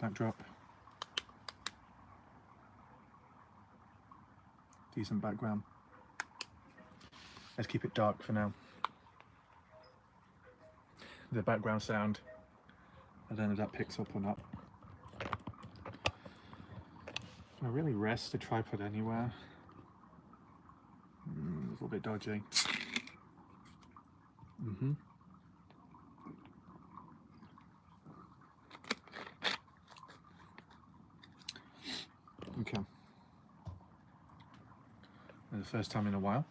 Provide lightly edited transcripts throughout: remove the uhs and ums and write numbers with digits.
backdrop. Decent background. Let's keep it dark for now. The background sound, I don't know if that picks up or not. Can I really rest the tripod anywhere? A little bit dodgy. Okay. For the first time in a while.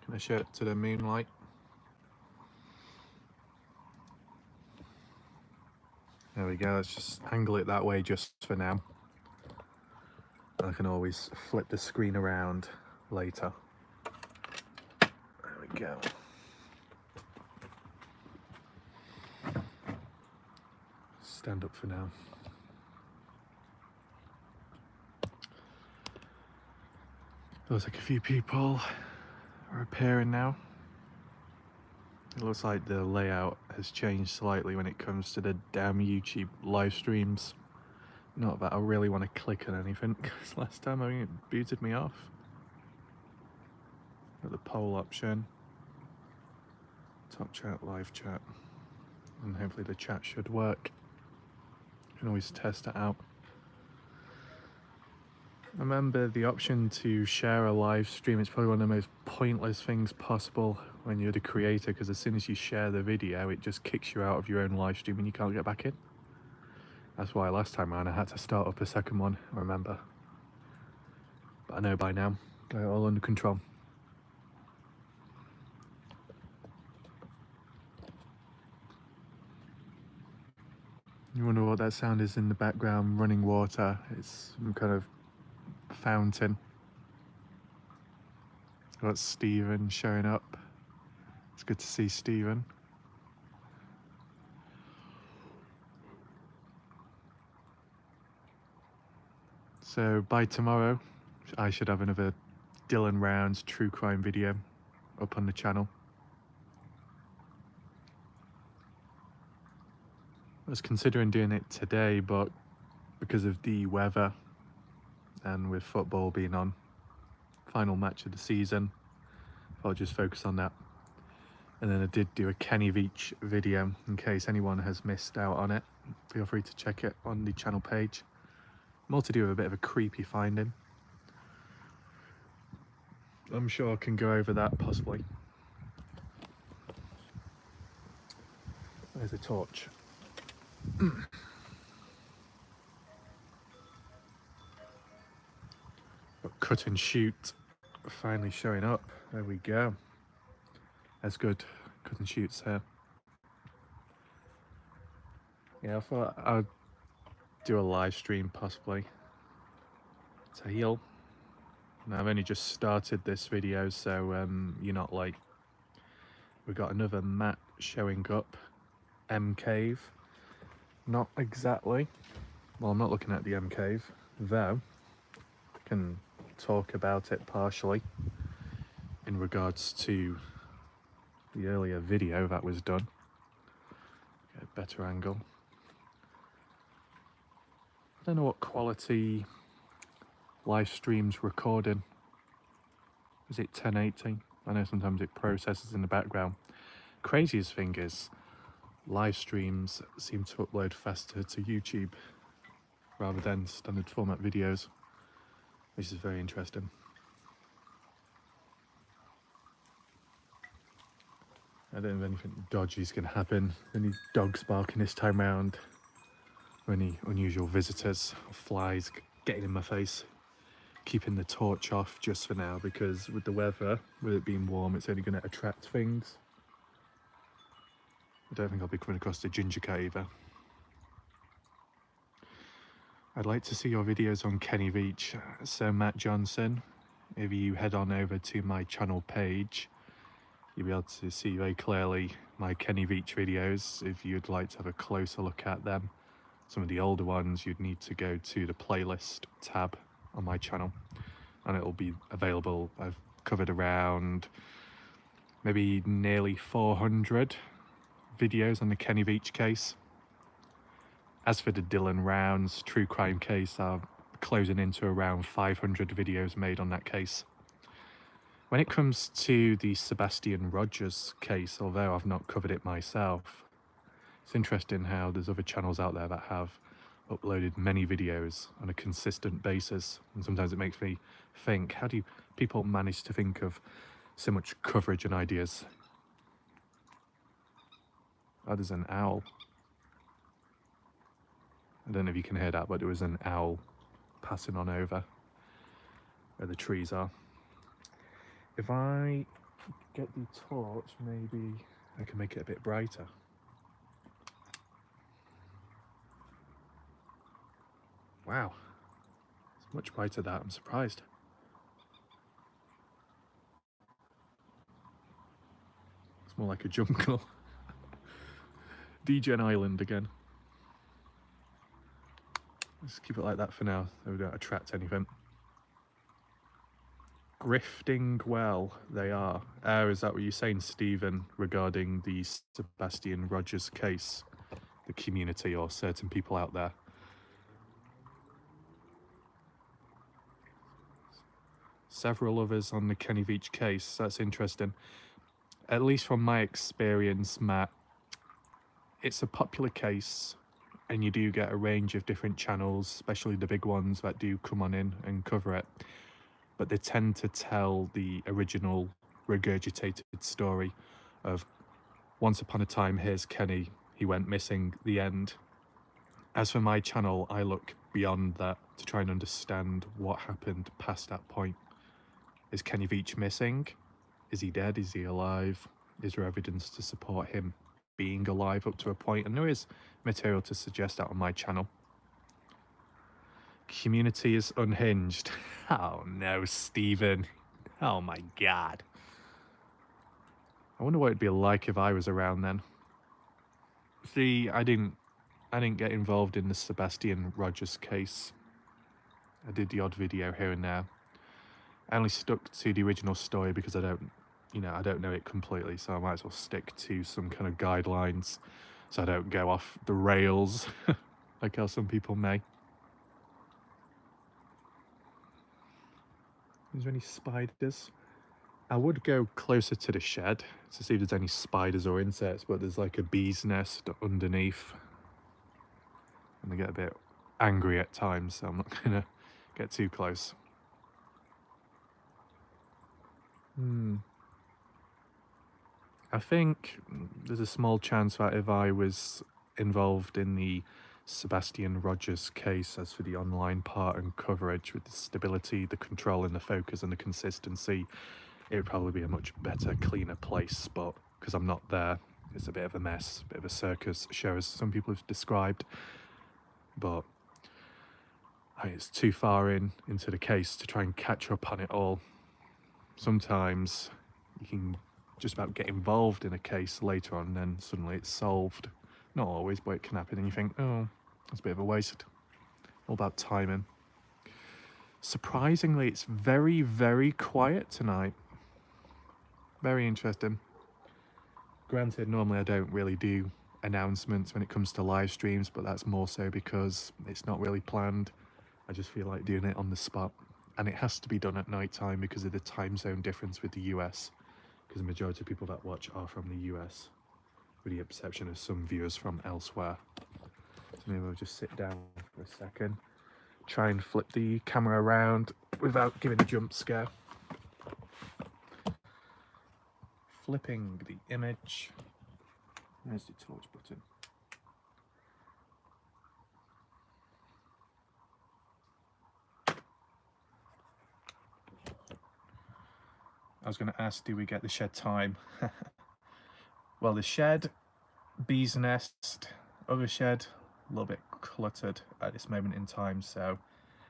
Can I show it to the moonlight? There we go, let's just angle it that way just for now. I can always flip the screen around later. There we go. Stand up for now. Looks like a few people are appearing now. It looks like the layout has changed slightly when it comes to the damn YouTube live streams. Not that I really want to click on anything, because last time I think it booted me off. Got the poll option, top chat, live chat, and hopefully the chat should work. You can always test it out. Remember the option to share a live stream, it's probably one of the most pointless things possible when you're the creator, because as soon as you share the video it just kicks you out of your own live stream and you can't get back in. That's why last time around I had to start up a second one, I remember. But I know by now, got it all under control. You wonder what that sound is in the background, running water. It's some kind of fountain. Got Stephen showing up. It's good to see Stephen. So by tomorrow, I should have another Dylan Rounds true crime video up on the channel. I was considering doing it today, but because of the weather and with football being on, final match of the season, I'll just focus on that. And then I did do a Kenny Veach video in case anyone has missed out on it. Feel free to check it on the channel page. More to do with a bit of a creepy finding. I'm sure I can go over that possibly. There's a torch. But cut and shoot finally showing up. There we go. That's good. Cut and shoot's here. Yeah, I thought I'd do a live stream possibly to heal. Now I've only just started this video, so you're not like, we've got another mat showing up. M cave. Not exactly. Well, I'm not looking at the M cave, though I can talk about it partially in regards to the earlier video that was done. Get a better angle. I don't know what quality live streams recording. Is it 1080? I know sometimes it processes in the background. Craziest thing is live streams seem to upload faster to YouTube rather than standard format videos, which is very interesting. I don't know if anything dodgy is going to happen. Any dogs barking this time round, or any unusual visitors or flies getting in my face. Keeping the torch off just for now, because with the weather, with it being warm, it's only going to attract things. I don't think I'll be coming across the ginger cat either. I'd like to see your videos on Kenny Veach. So Matt Johnson, if you head on over to my channel page, you'll be able to see very clearly my Kenny Veach videos. If you'd like to have a closer look at them, some of the older ones, you'd need to go to the playlist tab on my channel and it'll be available. I've covered around maybe nearly 400 videos on the Kenny Veach case. As for the Dylan Rounds true crime case, I'm closing into around 500 videos made on that case. When it comes to the Sebastian Rogers case, although I've not covered it myself, it's interesting how there's other channels out there that have uploaded many videos on a consistent basis, and sometimes it makes me think, how do people manage to think of so much coverage and ideas? Oh, there's an owl. I don't know if you can hear that, but there was an owl passing on over where the trees are. If I get the torch, maybe I can make it a bit brighter. Wow, it's much brighter than that. I'm surprised. It's more like a jungle. DGen Island again. Let's keep it like that for now, so we don't attract anything. Grifting well, they are. Oh, is that what you're saying, Stephen, regarding the Sebastian Rogers case? The community or certain people out there? Several others on the Kenny Veach case. That's interesting. At least from my experience, Matt, it's a popular case, and you do get a range of different channels, especially the big ones that do come on in and cover it. But they tend to tell the original regurgitated story of once upon a time, here's Kenny, he went missing, the end. As for my channel, I look beyond that to try and understand what happened past that point. Is Kenny Veach missing? Is he dead? Is he alive? Is there evidence to support him being alive up to a point? And there is material to suggest that on my channel. Community is unhinged. Oh no, Stephen. Oh my god. I wonder what it'd be like if I was around then. See, I didn't get involved in the Sebastian Rogers case. I did the odd video here and there. I only stuck to the original story because I don't know it completely, so I might as well stick to some kind of guidelines so I don't go off the rails like how some people may. Is there any spiders? I would go closer to the shed to see if there's any spiders or insects, but there's like a bee's nest underneath. And they get a bit angry at times, so I'm not gonna get too close. I think there's a small chance that if I was involved in the Sebastian Rogers case, as for the online part and coverage with the stability, the control and the focus and the consistency, it would probably be a much better, cleaner place. But because I'm not there, it's a bit of a mess, a bit of a circus show, as some people have described. But it's too far into the case to try and catch up on it all. Sometimes you can just about get involved in a case later on and then suddenly it's solved. Not always, but it can happen, and you think, oh, that's a bit of a waste. All about timing. Surprisingly, it's very, very quiet tonight. Very interesting. Granted, normally I don't really do announcements when it comes to live streams, but that's more so because it's not really planned. I just feel like doing it on the spot. And it has to be done at night time because of the time zone difference with the US. Because the majority of people that watch are from the US, with the exception of some viewers from elsewhere. So maybe I'll just sit down for a second, try and flip the camera around without giving a jump scare. Flipping the image. There's the torch button. I was going to ask, do we get the shed time? Well, the shed, bee's nest, other shed, a little bit cluttered at this moment in time, so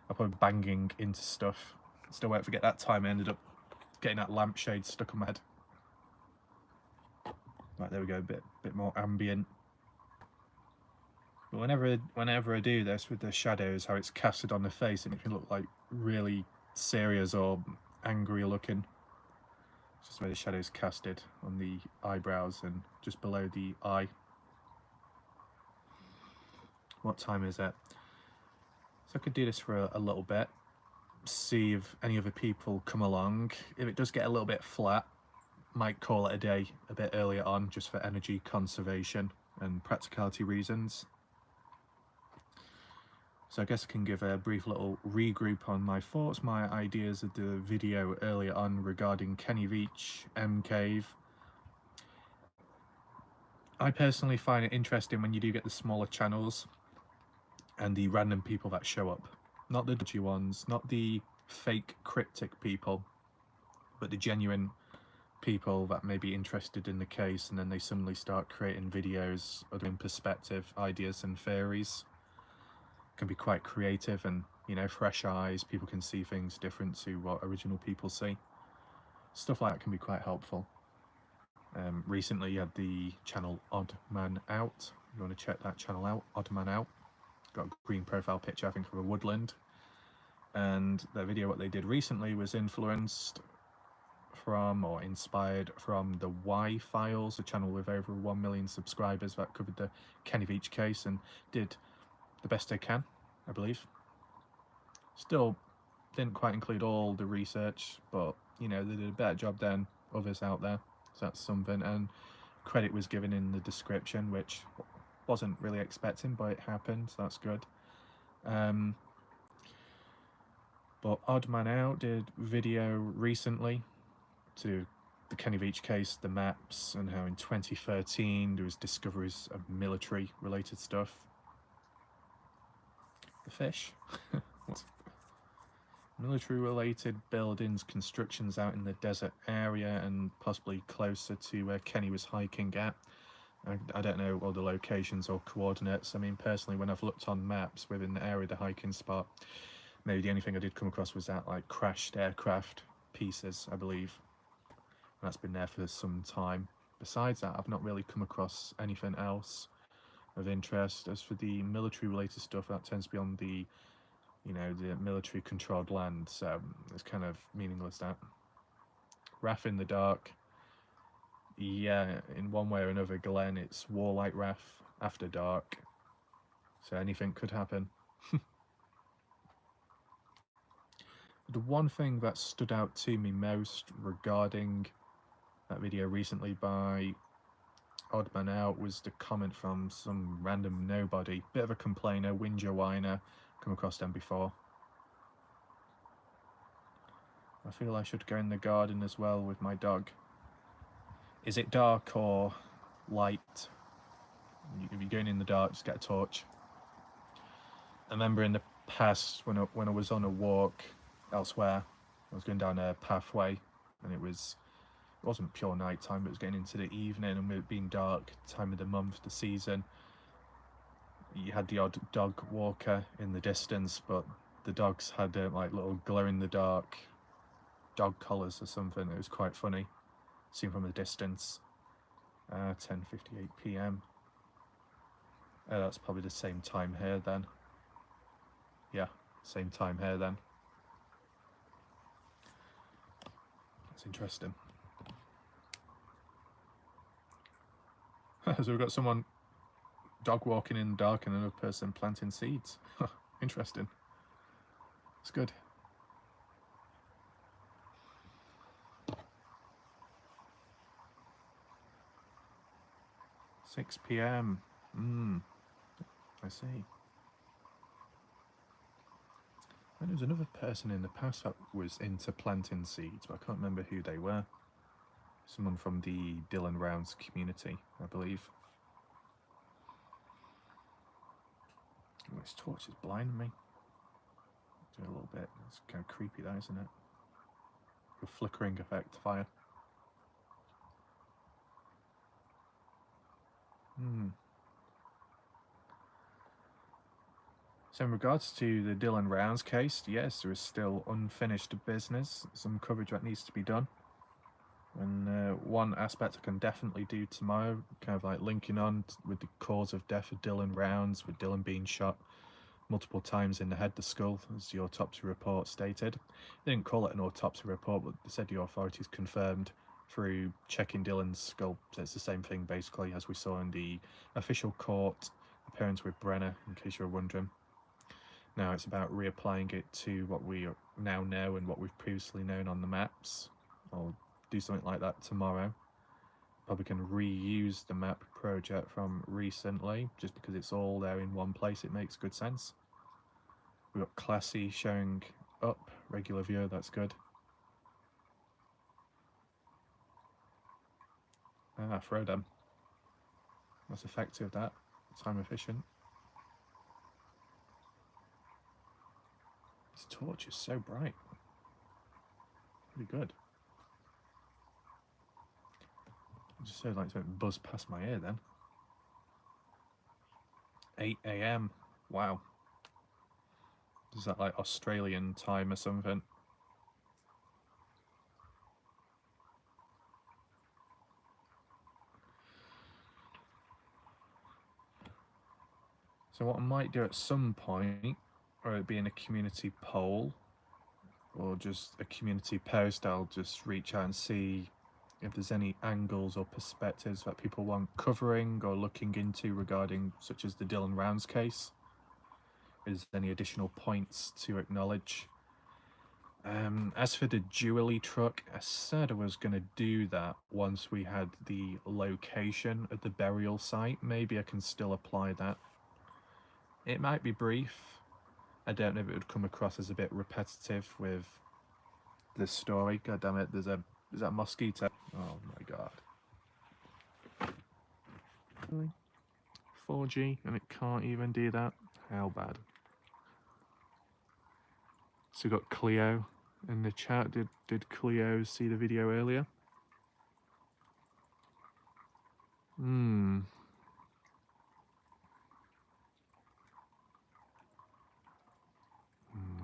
I'm probably banging into stuff. Still won't forget that time I ended up getting that lampshade stuck on my head. Right, there we go, a bit more ambient. But whenever I do this with the shadows, how it's casted on the face, and it can look like really serious or angry looking. It's just where the shadow's casted on the eyebrows and just below the eye. What time is it? So I could do this for a little bit, see if any other people come along. If it does get a little bit flat, might call it a day a bit earlier on, just for energy conservation and practicality reasons. So I guess I can give a brief little regroup on my thoughts, my ideas of the video earlier on regarding Kenny Veach, M Cave. I personally find it interesting when you do get the smaller channels and the random people that show up. Not the dodgy ones, not the fake cryptic people, but the genuine people that may be interested in the case, and then they suddenly start creating videos in perspective, ideas and theories. Can be quite creative, and you know, fresh eyes, people can see things different to what original people see. Stuff like that can be quite helpful. Recently you had the channel Odd Man Out. You want to check that channel out, Odd Man Out. Got a green profile picture, I think, of a woodland. And their video, what they did recently, was influenced from, or inspired from, the Y Files, a channel with over 1 million subscribers that covered the Kenny Veach case and did the best they can, I believe. Still didn't quite include all the research, but you know, they did a better job than others out there, so that's something. And credit was given in the description, which wasn't really expecting, but it happened, so that's good. But Odd Man Out did video recently to the Kenny Veach case, the maps, and how in 2013 there was discoveries of military related stuff. The fish. Military related buildings, constructions out in the desert area and possibly closer to where Kenny was hiking at. I don't know all the locations or coordinates. I mean, personally, when I've looked on maps within the area, the hiking spot, maybe the only thing I did come across was that like crashed aircraft pieces, I believe. And that's been there for some time. Besides that, I've not really come across anything else of interest. As for the military related stuff, that tends to be on the, you know, the military controlled land, so it's kind of meaningless. That RAF in the dark, yeah, in one way or another, Glenn, it's WarLike RAF after dark, so anything could happen. The one thing that stood out to me most regarding that video recently by Odd Man Out was the comment from some random nobody, bit of a complainer, whinger, whiner. Come across them before. I feel I should go in the garden as well with my dog. Is it dark or light? If you're going in the dark, just get a torch. I remember in the past when I was on a walk elsewhere, I was going down a pathway and it wasn't pure night time, but it was getting into the evening, and with it being dark, time of the month, the season, you had the odd dog walker in the distance, but the dogs had like little glow in the dark dog collars or something. It was quite funny, seen from a distance. 10:58 p.m. That's probably the same time here then. Yeah, same time here then. That's interesting. So we've got someone dog walking in the dark and another person planting seeds. Interesting. It's good. "6 p.m. I see. And there was another person in the past that was into planting seeds, but I can't remember who they were. Someone from the Dylan Rounds community, I believe. Oh, this torch is blinding me. Do a little bit. It's kind of creepy, that, isn't it? A flickering effect, fire. So in regards to the Dylan Rounds case, yes, there is still unfinished business, some coverage that needs to be done. And one aspect I can definitely do tomorrow, kind of like linking on with the cause of death of Dylan Rounds, with Dylan being shot multiple times in the head, the skull, as the autopsy report stated. They didn't call it an autopsy report, but they said the authorities confirmed through checking Dylan's skull. So it's the same thing basically as we saw in the official court appearance with Brenner, in case you were wondering. Now it's about reapplying it to what we now know and what we've previously known on the maps. I'll do something like that tomorrow. Probably can reuse the map project from recently, just because it's all there in one place. It makes good sense. We've got Classy showing up, regular viewer, that's good. Throw them. That's effective, that. Time efficient. This torch is so bright. Pretty good. I just heard like something buzz past my ear then. 8 AM. Wow. Is that like Australian time or something? So what I might do at some point, or it being a community poll, or just a community post, I'll just reach out and see if there's any angles or perspectives that people want covering or looking into regarding, such as the Dylan Rounds case. Is there any additional points to acknowledge? As for the jewelry truck, I said I was going to do that once we had the location at the burial site. Maybe I can still apply that. It might be brief. I don't know if it would come across as a bit repetitive with this story. God damn it, is that a mosquito? Oh my god. Really? 4G and it can't even do that? How bad? So we've got Cleo in the chat. Did Cleo see the video earlier?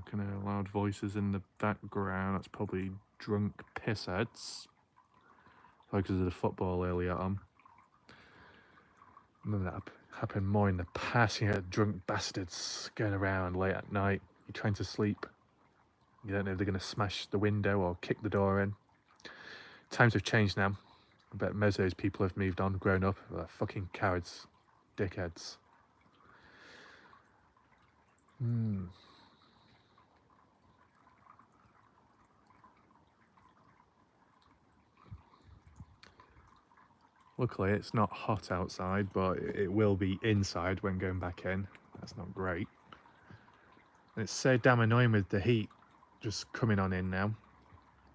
Kind of loud voices in the background. That's probably drunk pissheads. Probably because of the football earlier on. Remember that happened more in the past. You had drunk bastards going around late at night. You're trying to sleep. You don't know if they're going to smash the window or kick the door in. Times have changed now. I bet most of those people have moved on, grown up. They're fucking cowards. Dickheads. Luckily, it's not hot outside, but it will be inside when going back in. That's not great. And it's so damn annoying with the heat just coming on in now.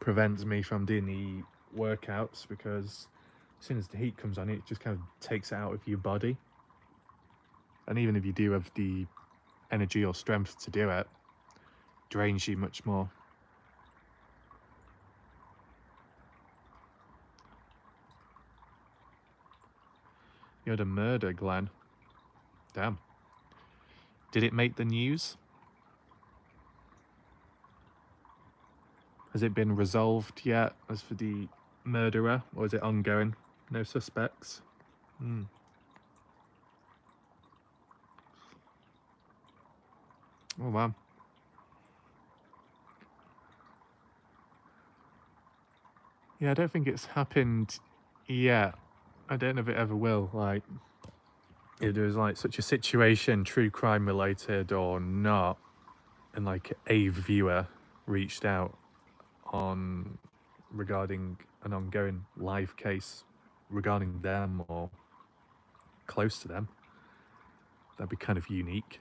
Prevents me from doing the workouts because as soon as the heat comes on, it just kind of takes it out of your body. And even if you do have the energy or strength to do it, drains you much more. You had a murder, Glenn. Damn. Did it make the news? Has it been resolved yet as for the murderer, or is it ongoing? No suspects? Oh wow. Yeah, I don't think it's happened yet. I don't know if it ever will. Like, if there was like such a situation, true crime related or not, and like a viewer reached out on regarding an ongoing live case regarding them or close to them, that'd be kind of unique.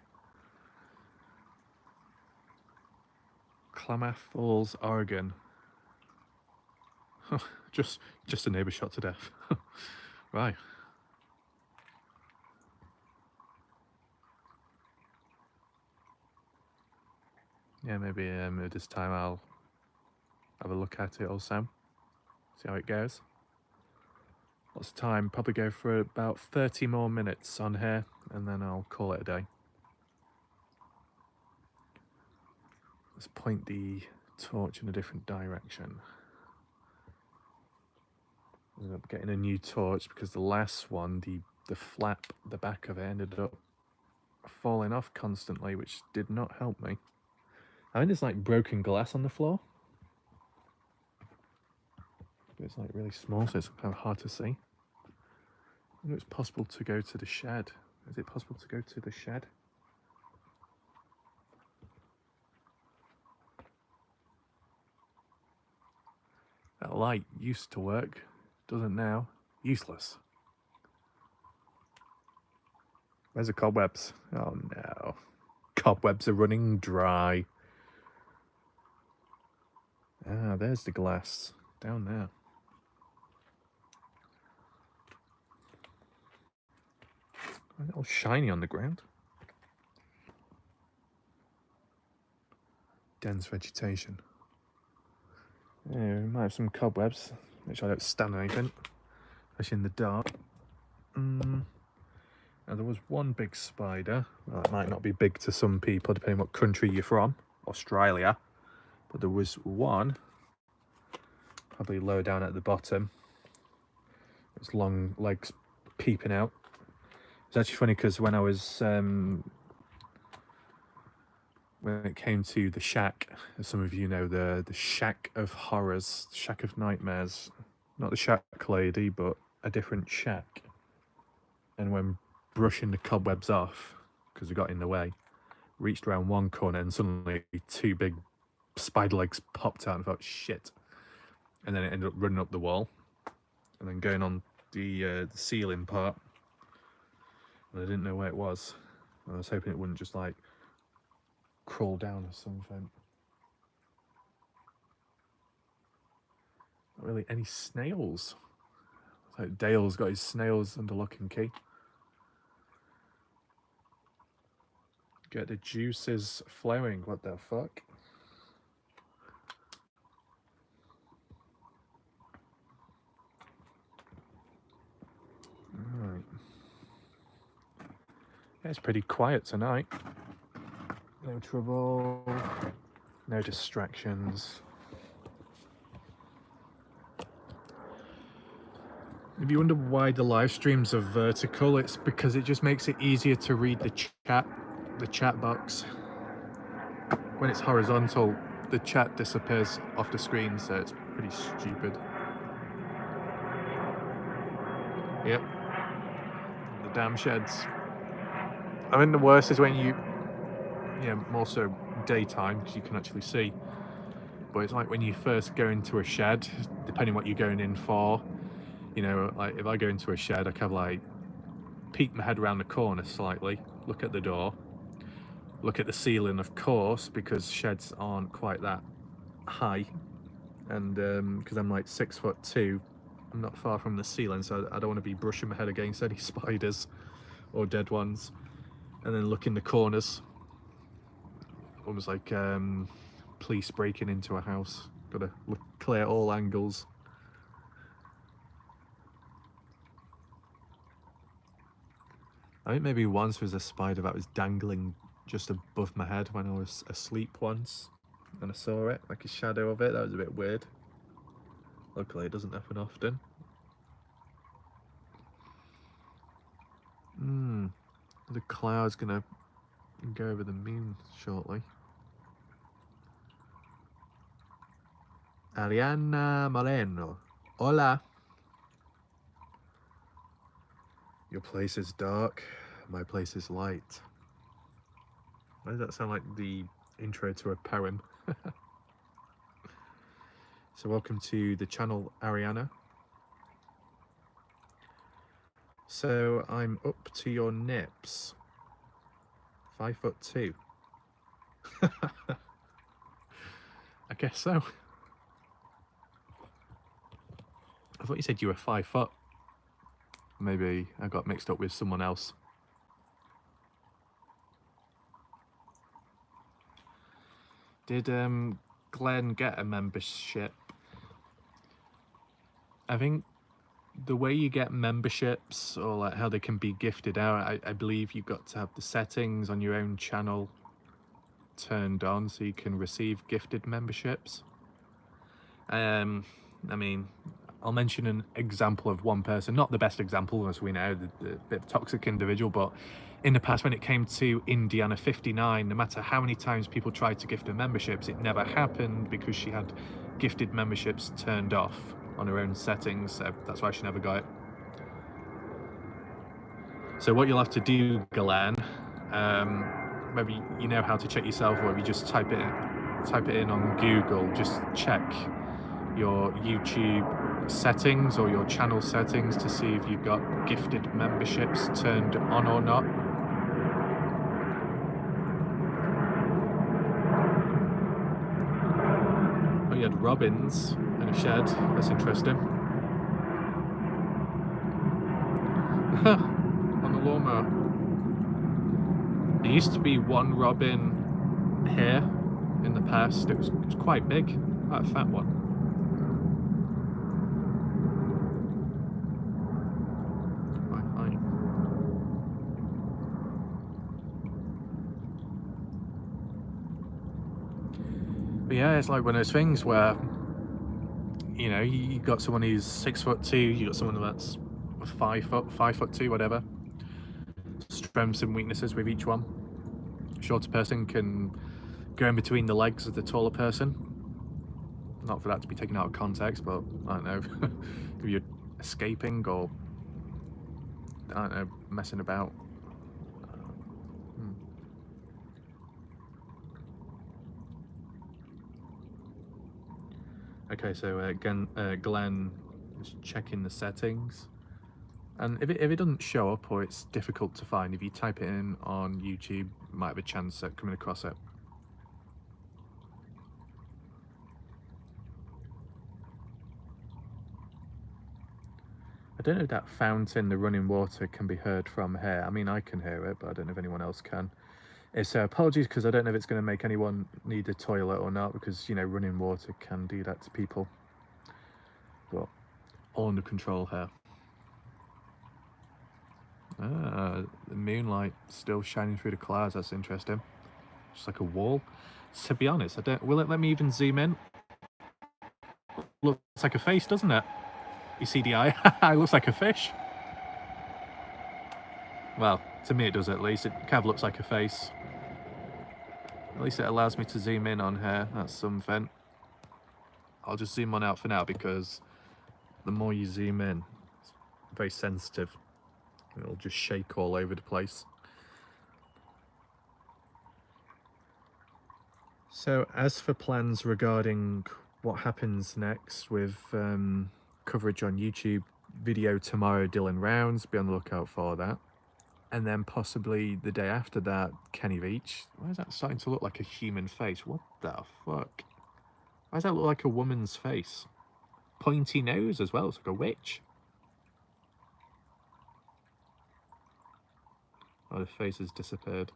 Klamath Falls, Oregon. just a neighbour shot to death. Right. Yeah, maybe this time I'll have a look at it also, see how it goes. Lots of time, probably go for about 30 more minutes on here, and then I'll call it a day. Let's point the torch in a different direction. I ended up getting a new torch because the last one, the flap, the back of it ended up falling off constantly, which did not help me. I think there's like broken glass on the floor. But it's like really small, so it's kind of hard to see. I know it's possible to go to the shed Is it possible to go to the shed? That light used to work, doesn't now. Useless. Where's the cobwebs? Oh no. Cobwebs are running dry. Ah, there's the glass. Down there. All shiny on the ground. Dense vegetation. Yeah, we might have some cobwebs. Make sure I don't stand anything, especially in the dark. Now there was one big spider. Well, it might not be big to some people, depending what country you're from. Australia. But there was one, probably lower down at the bottom. Its long legs peeping out. It's actually funny because when I was when it came to the shack, as some of you know, the shack of horrors, the shack of nightmares, not the shack lady, but a different shack. And when brushing the cobwebs off, because they got in the way, reached around one corner and suddenly two big spider legs popped out and I thought, shit. And then it ended up running up the wall and then going on the ceiling part. And I didn't know where it was. I was hoping it wouldn't just like crawl down or something. Not really any snails. It's like Dale's got his snails under lock and key. Get the juices flowing. What the fuck? Alright. Yeah, it's pretty quiet tonight. No trouble. No distractions. If you wonder why the live streams are vertical, it's because it just makes it easier to read the chat box. When it's horizontal, the chat disappears off the screen, so it's pretty stupid. Yep. The damn sheds. I mean, the worst is when more so daytime, because you can actually see. But it's like when you first go into a shed, depending what you're going in for, you know, like if I go into a shed, I kind of like peek my head around the corner slightly, look at the door, look at the ceiling, of course, because sheds aren't quite that high. And because I'm like 6'2", I'm not far from the ceiling, so I don't want to be brushing my head against any spiders or dead ones. And then look in the corners, almost like police breaking into a house. Gotta clear all angles. I think maybe once was a spider that was dangling just above my head when I was asleep once, and I saw it, like a shadow of it. That was a bit weird. Luckily it doesn't happen often. The cloud's gonna go over the moon shortly. Ariana Moreno. Hola. Your place is dark, my place is light. Why does that sound like the intro to a poem? So welcome to the channel, Ariana. So I'm up to your nips. 5'2". I guess so. I thought you said you were 5 foot. Maybe I got mixed up with someone else. Did Glenn get a membership? I think the way you get memberships, or like how they can be gifted out, I believe you've got to have the settings on your own channel turned on so you can receive gifted memberships. I mean, I'll mention an example of one person, not the best example, as we know, the bit of toxic individual, but in the past when it came to Indiana 59, no matter how many times people tried to gift her memberships, it never happened because she had gifted memberships turned off on her own settings, so that's why she never got it. So what you'll have to do, Glenn, maybe you know how to check yourself, or if you just type it in on Google, just check your YouTube settings or your channel settings to see if you've got gifted memberships turned on or not. Oh, you had robins in a shed. That's interesting. On the lawnmower. There used to be one robin here in the past. It was quite big, quite a fat one. Quite high. But yeah, it's like one of those things where, you know, you got someone who's 6'2", you got someone that's 5'2", whatever. Strengths and weaknesses with each one. Shorter person can go in between the legs of the taller person. Not for that to be taken out of context, but I don't know, if you're escaping or, I don't know, messing about. Okay, so again, Glenn is checking the settings, and if it doesn't show up or it's difficult to find, if you type it in on YouTube, you might have a chance at coming across it. I don't know if that fountain, the running water, can be heard from here. I mean, I can hear it, but I don't know if anyone else can. It's apologies, because I don't know if it's going to make anyone need a toilet or not, because, you know, running water can do that to people. But all under control here. The moonlight still shining through the clouds. That's interesting. Just like a wall. To be honest, I don't. Will it let me even zoom in? Looks like a face, doesn't it? You see the eye? It looks like a fish. Well, to me it does at least. It kind of looks like a face. At least it allows me to zoom in on here. That's something. I'll just zoom on out for now, because the more you zoom in, it's very sensitive. It'll just shake all over the place. So as for plans regarding what happens next with coverage on YouTube, video tomorrow, Dylan Rounds, be on the lookout for that. And then possibly the day after that, Kenny Beach. Why is that starting to look like a human face? What the fuck? Why does that look like a woman's face? Pointy nose as well, it's like a witch. Oh, the face has disappeared.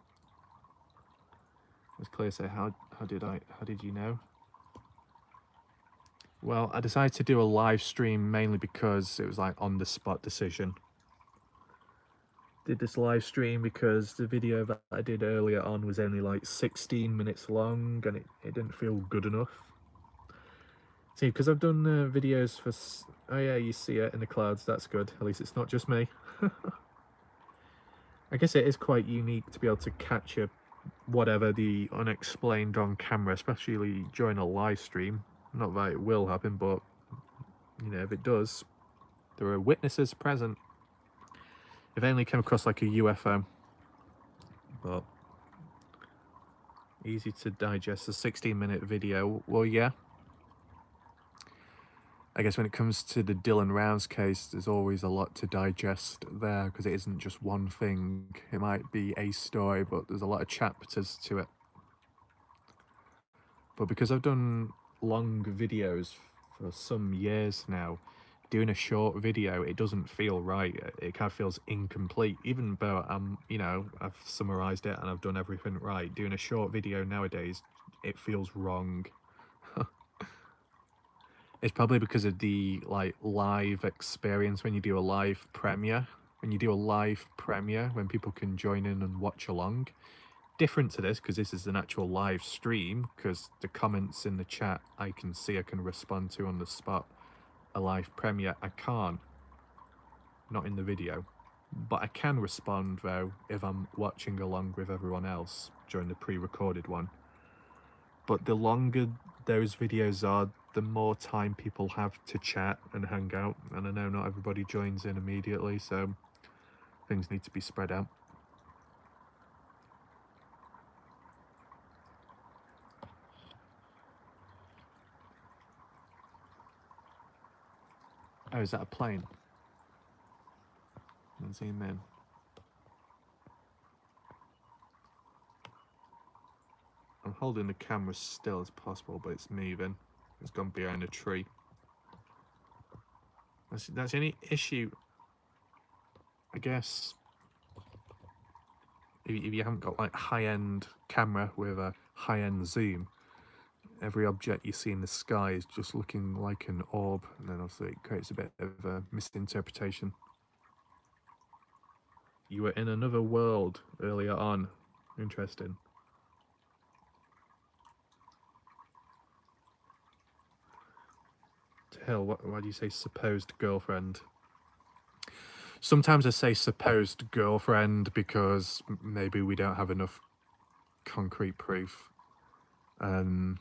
It's clear to say, how did you know? Well, I decided to do a live stream mainly because it was like on the spot decision. Did this live stream because the video that I did earlier on was only like 16 minutes long, and it didn't feel good enough. See, because I've done videos for... Oh yeah, you see it in the clouds, that's good. At least it's not just me. I guess it is quite unique to be able to capture whatever the unexplained on camera, especially during a live stream. Not that it will happen, but, you know, if it does, there are witnesses present. If I only came across like a UFO. But easy to digest. A 16-minute video. Well, yeah. I guess when it comes to the Dylan Rounds case, there's always a lot to digest there, because it isn't just one thing. It might be a story, but there's a lot of chapters to it. But because I've done long videos for some years now, doing a short video, it doesn't feel right. It kind of feels incomplete, even though you know, I've summarized it and I've done everything right. Doing a short video nowadays, it feels wrong. It's probably because of the like live experience when you do a live premiere. When you do a live premiere, when people can join in and watch along. Different to this, because this is an actual live stream, because the comments in the chat I can see, I can respond to on the spot. A live premiere, I can't. Not in the video. But I can respond though if I'm watching along with everyone else during the pre-recorded one. But the longer those videos are, the more time people have to chat and hang out. And I know not everybody joins in immediately, so things need to be spread out. Oh, is that a plane? Let's zoom in. I'm holding the camera still as possible, but it's moving. It's gone behind a tree. That's the only issue, I guess. If you haven't got like high-end camera with a high-end zoom, every object you see in the sky is just looking like an orb, and then obviously it creates a bit of a misinterpretation. You were in another world earlier on. Interesting. To hell, why do you say supposed girlfriend? Sometimes I say supposed girlfriend because maybe we don't have enough concrete proof. To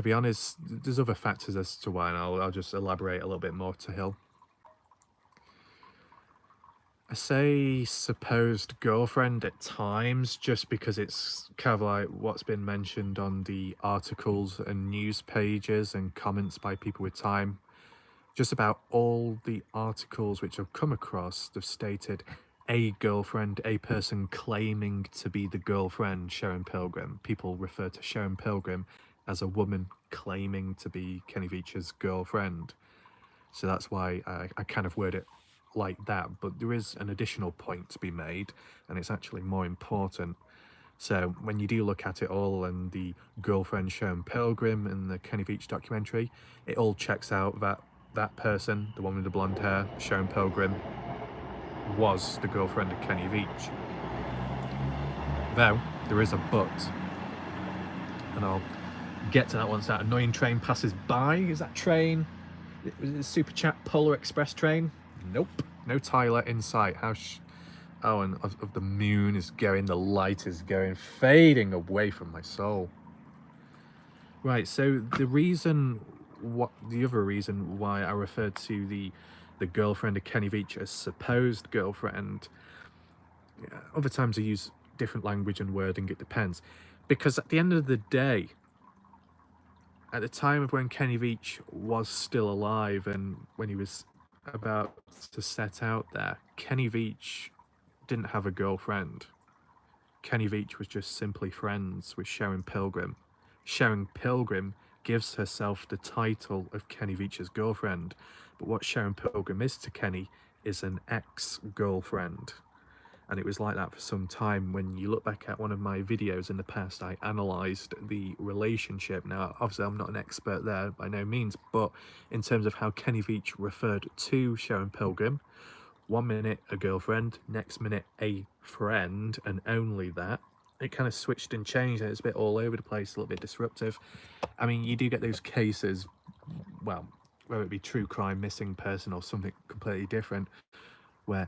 be honest, there's other factors as to why, and I'll just elaborate a little bit more to Hill. I say supposed girlfriend at times just because it's kind of like what's been mentioned on the articles and news pages and comments by people with time. Just about all the articles which I've come across have stated a girlfriend, a person claiming to be the girlfriend, Sharon Pilgrim. People refer to Sharon Pilgrim as a woman claiming to be Kenny Veach's girlfriend. So that's why I kind of word it like that. But there is an additional point to be made, and it's actually more important. So when you do look at it all, and the girlfriend Sharon Pilgrim and the Kenny Veach documentary, it all checks out that person, the one with the blonde hair, Sharon Pilgrim, was the girlfriend of Kenny Veach. Though, there is a but. And I'll get to that once that annoying train passes by. Is that train? Was it a Super Chat Polar Express train? Nope. No Tyler in sight. Oh, and of the moon is going, the light is going, fading away from my soul. Right, so the other reason why I referred to the girlfriend of Kenny Veach as supposed girlfriend, other times I use different language and wording, it depends. Because at the end of the day, at the time of when Kenny Veach was still alive and when he was about to set out there, Kenny Veach didn't have a girlfriend. Kenny Veach was just simply friends with Sharon Pilgrim. Sharon Pilgrim gives herself the title of Kenny Veach's girlfriend, but what Sharon Pilgrim is to Kenny is an ex-girlfriend. And it was like that for some time. When you look back at one of my videos in the past, I analysed the relationship. Now, obviously, I'm not an expert there by no means, but in terms of how Kenny Veach referred to Sharon Pilgrim, 1 minute a girlfriend, next minute a friend, and only that. It kind of switched and changed, and it's a bit all over the place, a little bit disruptive. I mean, you do get those cases, well, whether it be true crime, missing person, or something completely different, where,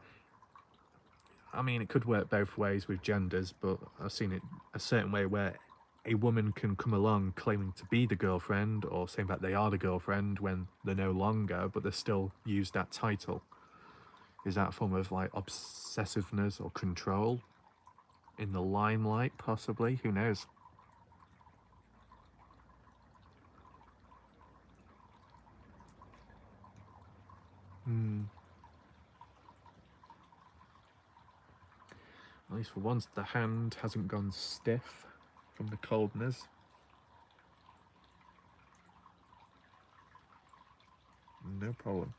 I mean, it could work both ways with genders, but I've seen it a certain way where a woman can come along claiming to be the girlfriend or saying that they are the girlfriend when they're no longer, but they still use that title. Is that a form of like obsessiveness or control in the limelight, possibly? Who knows? At least for once, the hand hasn't gone stiff from the coldness. No problem.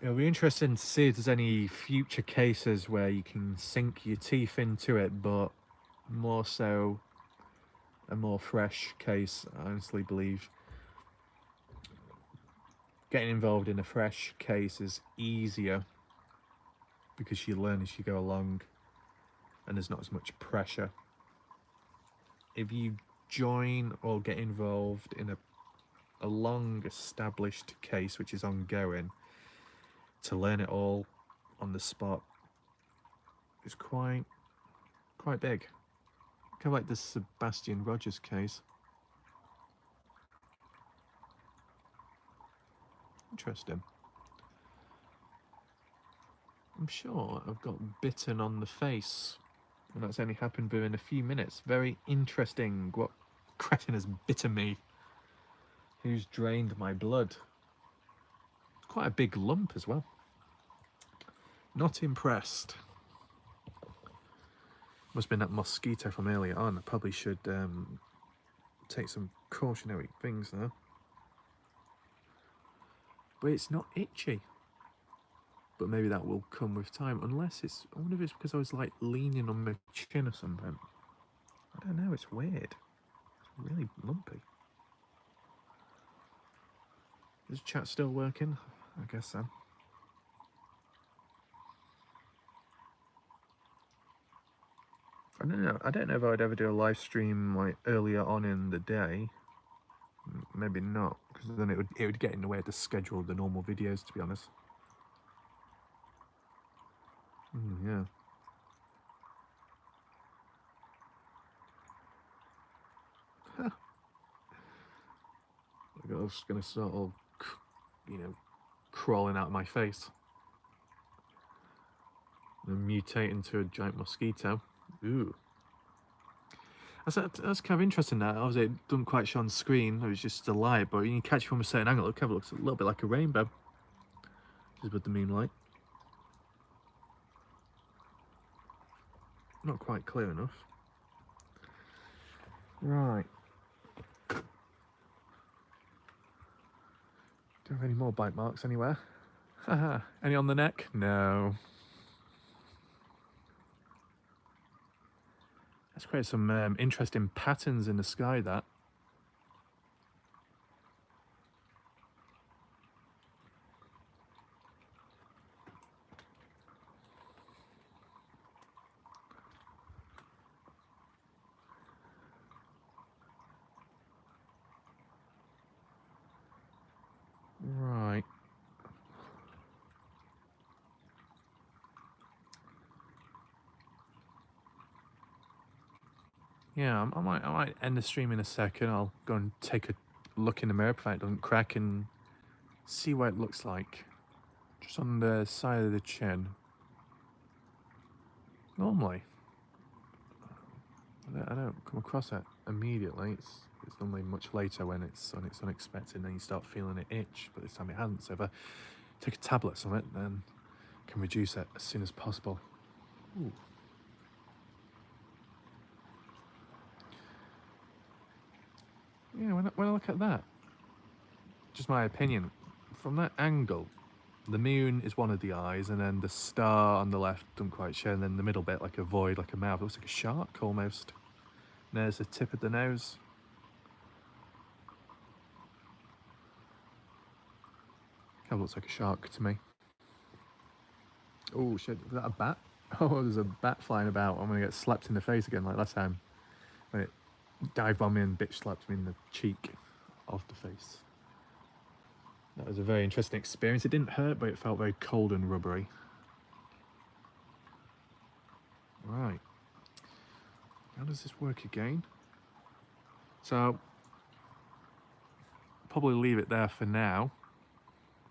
It'll be interesting to see if there's any future cases where you can sink your teeth into it, but more so a more fresh case. I honestly believe getting involved in a fresh case is easier because you learn as you go along and there's not as much pressure. If you join or get involved in a long established case which is ongoing, to learn it all on the spot is quite big. Kind of like the Sebastian Rogers case. Interesting. I'm sure I've got bitten on the face, and that's only happened within a few minutes. Very interesting. What cretin has bitten me? Who's drained my blood? Quite a big lump as well. Not impressed. Must have been that mosquito from earlier on. I probably should take some cautionary things now. But it's not itchy. But maybe that will come with time. Unless it's... I wonder if it's because I was like leaning on my chin or something. I don't know. It's weird. It's really lumpy. Is chat still working? I guess so. I don't know. I don't know if I'd ever do a live stream like earlier on in the day. Maybe not, because then it would get in the way of the schedule of the normal videos, to be honest. Yeah. I was gonna start all, you know, crawling out of my face and mutate into a giant mosquito. Ooh. That's kind of interesting. That obviously it doesn't quite show on screen. It was just a light, but you can catch it from a certain angle. It kind of looks a little bit like a rainbow, just with the moonlight. Not quite clear enough. Right. Do you have any more bite marks anywhere? Haha. Any on the neck? No. That's created some interesting patterns in the sky, that. Right. Yeah, I might end the stream in a second. I'll go and take a look in the mirror if it doesn't crack and see what it looks like. Just on the side of the chin. Normally, I don't come across it immediately. It's normally much later when it's unexpected and then you start feeling it itch, but this time it hasn't. So if I take a tablet on it, then I can reduce it as soon as possible. Ooh. Yeah, when I look at that, just my opinion, from that angle, the moon is one of the eyes, and then the star on the left doesn't quite show, and then the middle bit, like a void, like a mouth, it looks like a shark almost. And there's the tip of the nose. Kind of looks like a shark to me. Oh shit, is that a bat? Oh, there's a bat flying about. I'm gonna get slapped in the face again like last time. When it dived on me and bitch slapped me in the cheek of the face. That was a very interesting experience. It didn't hurt, but it felt very cold and rubbery. Right. How does this work again? So, probably leave it there for now,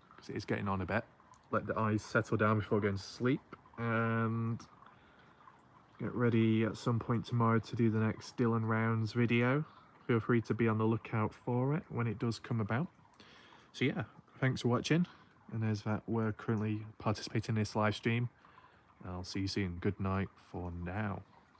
because it is getting on a bit. Let the eyes settle down before going to sleep, and get ready at some point tomorrow to do the next Dylan Rounds video. Feel free to be on the lookout for it when it does come about. So yeah, thanks for watching, and as that we're currently participating in this live stream, I'll see you soon. Good night for now.